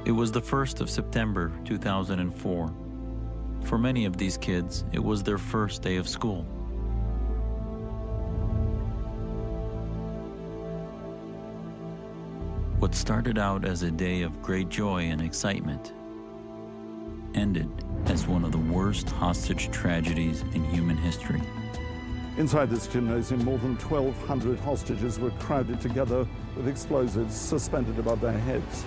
It was the 1st of September 2004. For many of these kids, it was their first day of school. What started out as a day of great joy and excitement ended as one of the worst hostage tragedies in human history. Inside this gymnasium, more than 1,200 hostages were crowded together with explosives suspended above their heads.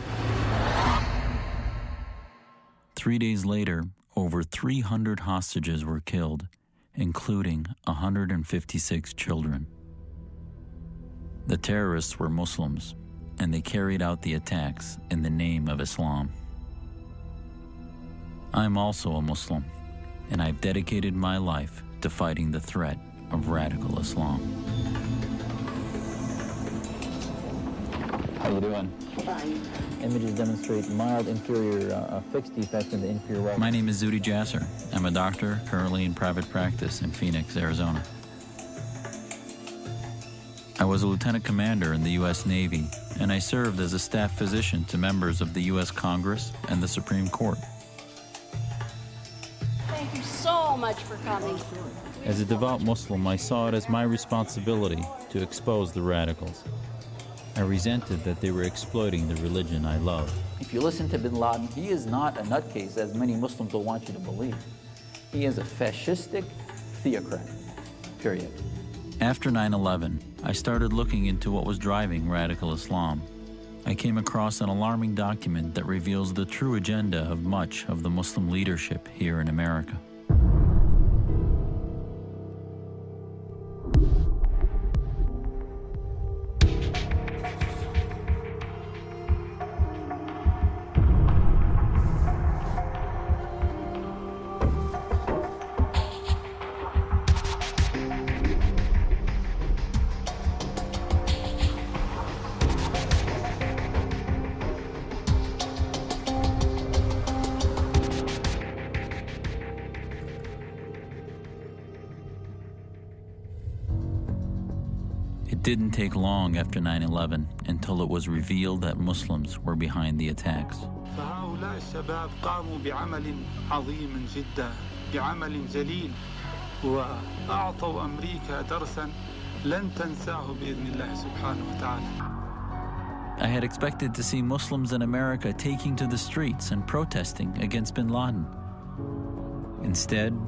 3 days later, over 300 hostages were killed, including 156 children. The terrorists were Muslims, and they carried out the attacks in the name of Islam. I'm also a Muslim, and I've dedicated my life to fighting the threat of radical Islam. How you doing? Fine. Images demonstrate mild inferior fixed defect in the inferior right. My name is Zuhdi Jasser. I'm a doctor currently in private practice in Phoenix, Arizona. I was a lieutenant commander in the U.S. Navy, and I served as a staff physician to members of the U.S. Congress and the Supreme Court. Thank you so much for coming. As a devout Muslim, I saw it as my responsibility to expose the radicals. I resented that they were exploiting the religion I love. If you listen to bin Laden, he is not a nutcase as many Muslims will want you to believe. He is a fascistic theocrat, period. After 9/11, I started looking into what was driving radical Islam. I came across an alarming document that reveals the true agenda of much of the Muslim leadership here in America. It didn't take long after 9/11 until it was revealed that Muslims were behind the attacks. فهؤلاء الشباب قاموا بعمل عظيم جدا، بعمل جليل، وأعطوا أمريكا درسا لن تنساه بإذن الله سبحانه وتعالى. I had expected to see Muslims in America taking to the streets and protesting against bin Laden. Instead,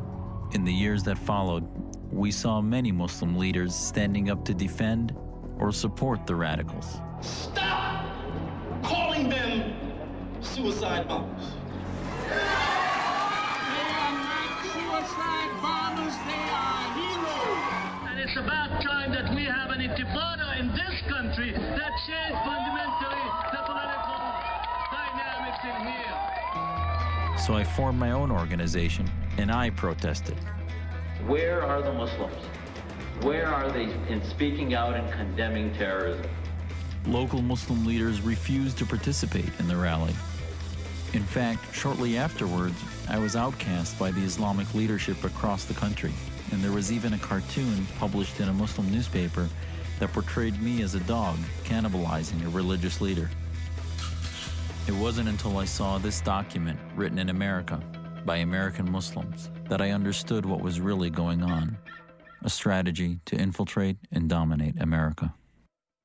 in the years that followed, we saw many Muslim leaders standing up to defend or support the radicals. Stop calling them suicide bombers. They are not suicide bombers, they are heroes. And it's about time that we have an intifada in this country that changes fundamentally the political dynamics in here. So I formed my own organization and I protested. Where are the Muslims? Where are they in speaking out and condemning terrorism? Local Muslim leaders refused to participate in the rally. In fact, shortly afterwards, I was outcast by the Islamic leadership across the country, and there was even a cartoon published in a Muslim newspaper that portrayed me as a dog cannibalizing a religious leader. It wasn't until I saw this document written in America by American Muslims that I understood what was really going on, a strategy to infiltrate and dominate America.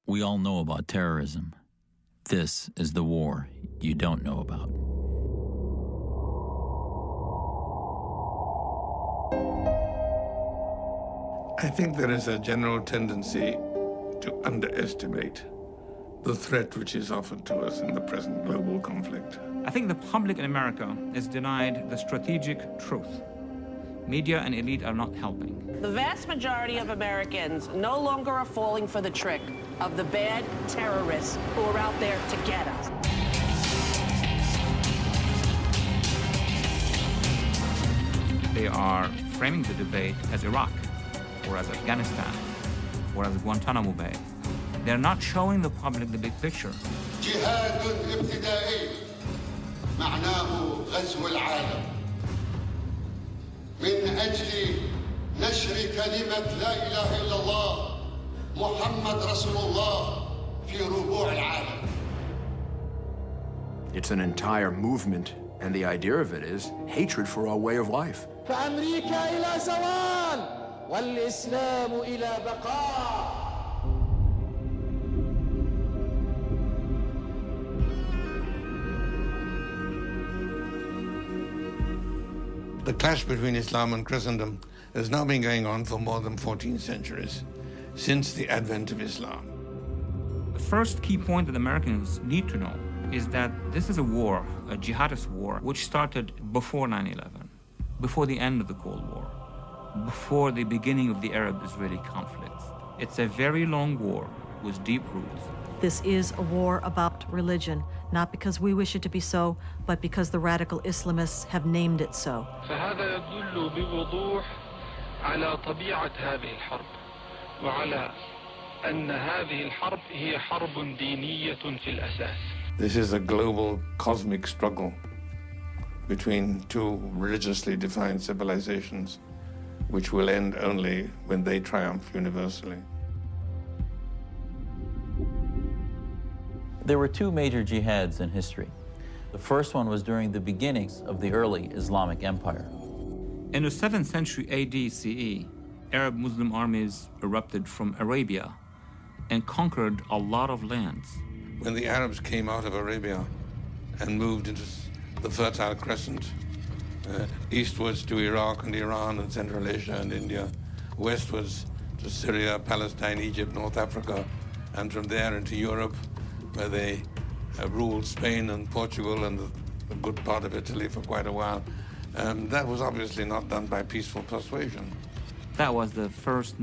We all know about terrorism. This is the war you don't know about. I think there is a general tendency to underestimate the threat which is offered to us in the present global conflict. I think the public in America is denied the strategic truth. Media and elite are not helping. The vast majority of Americans no longer are falling for the trick of the bad terrorists who are out there to get us. They are framing the debate as Iraq, or as Afghanistan, or as Guantanamo Bay. They're not showing the public the big picture. جهاد ابتدائي معناه غزو العالم من أجل نشر كلمة لا إله إلا الله محمد رسول الله في ربوع العالم. It's an entire movement, and the idea of it is hatred for our way of life. فأمريكا إلى زوال والإسلام إلى بقاء. The clash between Islam and Christendom has now been going on for more than 14 centuries, since the advent of Islam. The first key point that Americans need to know is that this is a war, a jihadist war, which started before 9/11, before the end of the Cold War, before the beginning of the Arab-Israeli conflicts. It's a very long war with deep roots. This is a war about religion, not because we wish it to be so, but because the radical Islamists have named it so. فهذا يدل بوضوح على طبيعة هذه الحرب وعلى أن هذه الحرب هي حرب دينية في الأساس. This is a global cosmic struggle between two religiously defined civilizations, which will end only when they triumph universally. There were two major jihads in history. The first one was during the beginnings of the early Islamic Empire. In the 7th century AD CE, Arab Muslim armies erupted from Arabia and conquered a lot of lands. When the Arabs came out of Arabia and moved into the Fertile Crescent, eastwards to Iraq and Iran and Central Asia and India, westwards to Syria, Palestine, Egypt, North Africa, and from there into Europe, where they ruled Spain and Portugal and a good part of Italy for quite a while. That was obviously not done by peaceful persuasion. That was the first